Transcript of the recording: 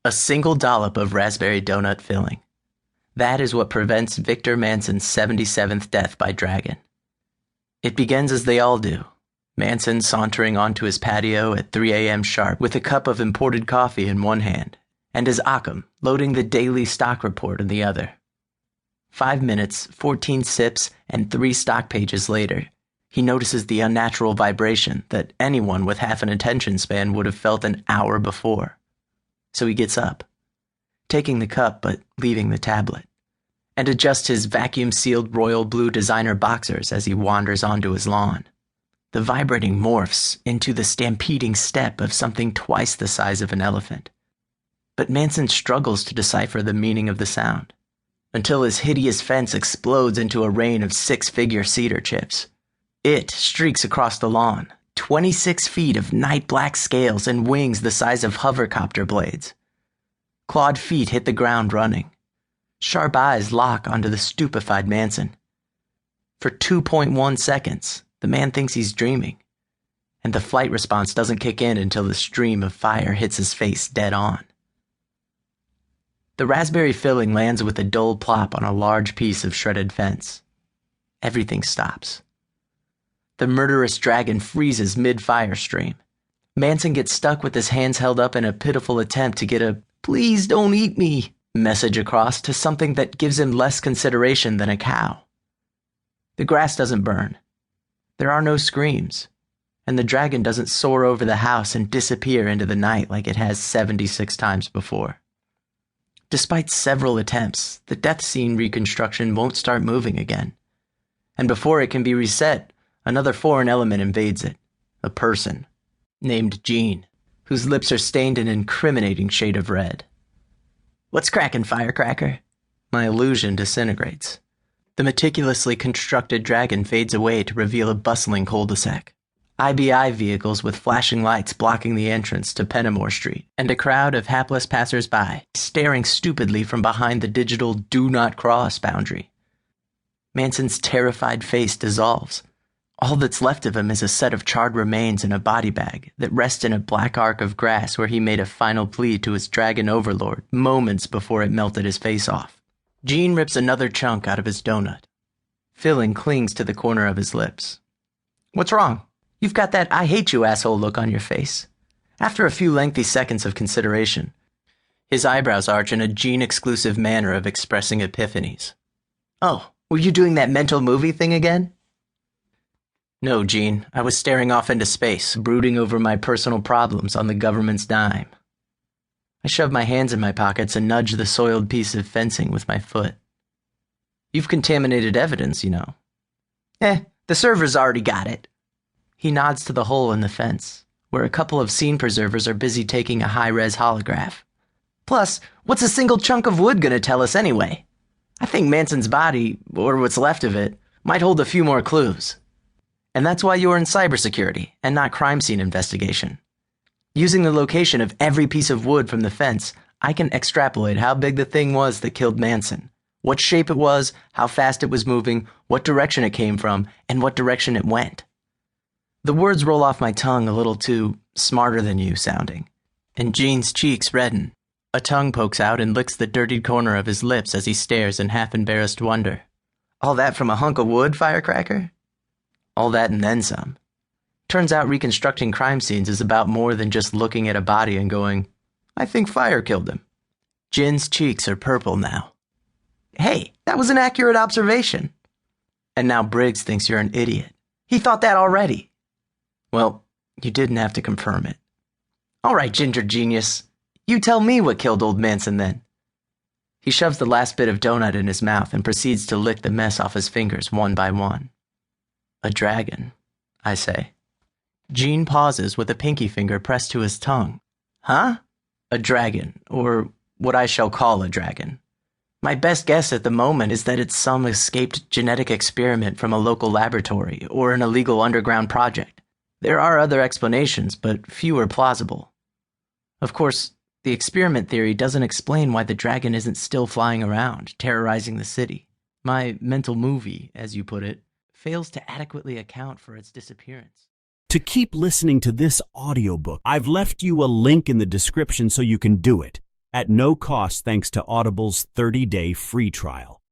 A single dollop of raspberry donut filling. That is what prevents Victor Manson's 77th death by dragon. It begins as they all do. Manson sauntering onto his patio at 3 a.m. sharp with a cup of imported coffee in one hand, and his Occam loading the daily stock report in the other. 5 minutes, 14 sips, and 3 stock pages later, he notices the unnatural vibration that anyone with half an attention span would have felt an hour before. So he gets up, taking the cup but leaving the tablet, and adjusts his vacuum-sealed royal blue designer boxers as he wanders onto his lawn. The vibrating morphs into the stampeding step of something twice the size of an elephant. But Manson struggles to decipher the meaning of the sound, until his hideous fence explodes into a rain of 6-figure cedar chips. It streaks across the lawn, 26 feet of night black scales and wings the size of hovercopter blades. Clawed feet hit the ground running. Sharp eyes lock onto the stupefied Manson. For 2.1 seconds, the man thinks he's dreaming, and the flight response doesn't kick in until the stream of fire hits his face dead on. The raspberry filling lands with a dull plop on a large piece of shredded fence. Everything stops. The murderous dragon freezes mid-fire stream. Manson gets stuck with his hands held up in a pitiful attempt to get a "please don't eat me" message across to something that gives him less consideration than a cow. The grass doesn't burn. There are no screams, and the dragon doesn't soar over the house and disappear into the night like it has 76 times before. Despite several attempts, the death scene reconstruction won't start moving again. And before it can be reset, another foreign element invades it. A person, named Jean, whose lips are stained an incriminating shade of red. "What's crackin', firecracker?" My illusion disintegrates. The meticulously constructed dragon fades away to reveal a bustling cul-de-sac. IBI vehicles with flashing lights blocking the entrance to Pennamore Street, and a crowd of hapless passers-by staring stupidly from behind the digital "do not cross" boundary. Manson's terrified face dissolves. All that's left of him is a set of charred remains in a body bag that rests in a black arc of grass where he made a final plea to his dragon overlord moments before it melted his face off. Jean rips another chunk out of his donut. Filling clings to the corner of his lips. "What's wrong? You've got that 'I hate you, asshole' look on your face." After a few lengthy seconds of consideration, his eyebrows arch in a Jean-exclusive manner of expressing epiphanies. "Oh, were you doing that mental movie thing again?" "No, Jean, I was staring off into space, brooding over my personal problems on the government's dime." I shove my hands in my pockets and nudge the soiled piece of fencing with my foot. "You've contaminated evidence, you know." The server's already got it." He nods to the hole in the fence, where a couple of scene preservers are busy taking a high-res holograph. "Plus, what's a single chunk of wood gonna tell us anyway? I think Manson's body, or what's left of it, might hold a few more clues. And that's why you're in cybersecurity, and not crime scene investigation. Using the location of every piece of wood from the fence, I can extrapolate how big the thing was that killed Manson, what shape it was, how fast it was moving, what direction it came from, and what direction it went. The words roll off my tongue a little too smarter-than-you sounding, and Jean's cheeks redden. A tongue pokes out and licks the dirtied corner of his lips as he stares in half-embarrassed wonder. "All that from a hunk of wood, firecracker?" "All that and then some." Turns out reconstructing crime scenes is about more than just looking at a body and going, "I think fire killed him." Jin's cheeks are purple now. "Hey, that was an accurate observation." "And now Briggs thinks you're an idiot." "He thought that already." "Well, you didn't have to confirm it." "All right, Ginger Genius. You tell me what killed old Manson then." He shoves the last bit of donut in his mouth and proceeds to lick the mess off his fingers one by one. "A dragon," I say. Jean pauses with a pinky finger pressed to his tongue. "Huh?" "A dragon, or what I shall call a dragon. My best guess at the moment is that it's some escaped genetic experiment from a local laboratory or an illegal underground project. There are other explanations, but few are plausible. Of course, the experiment theory doesn't explain why the dragon isn't still flying around, terrorizing the city. My mental movie, as you put it, fails to adequately account for its disappearance." To keep listening to this audiobook, I've left you a link in the description so you can do it. at no cost thanks to Audible's 30-day free trial.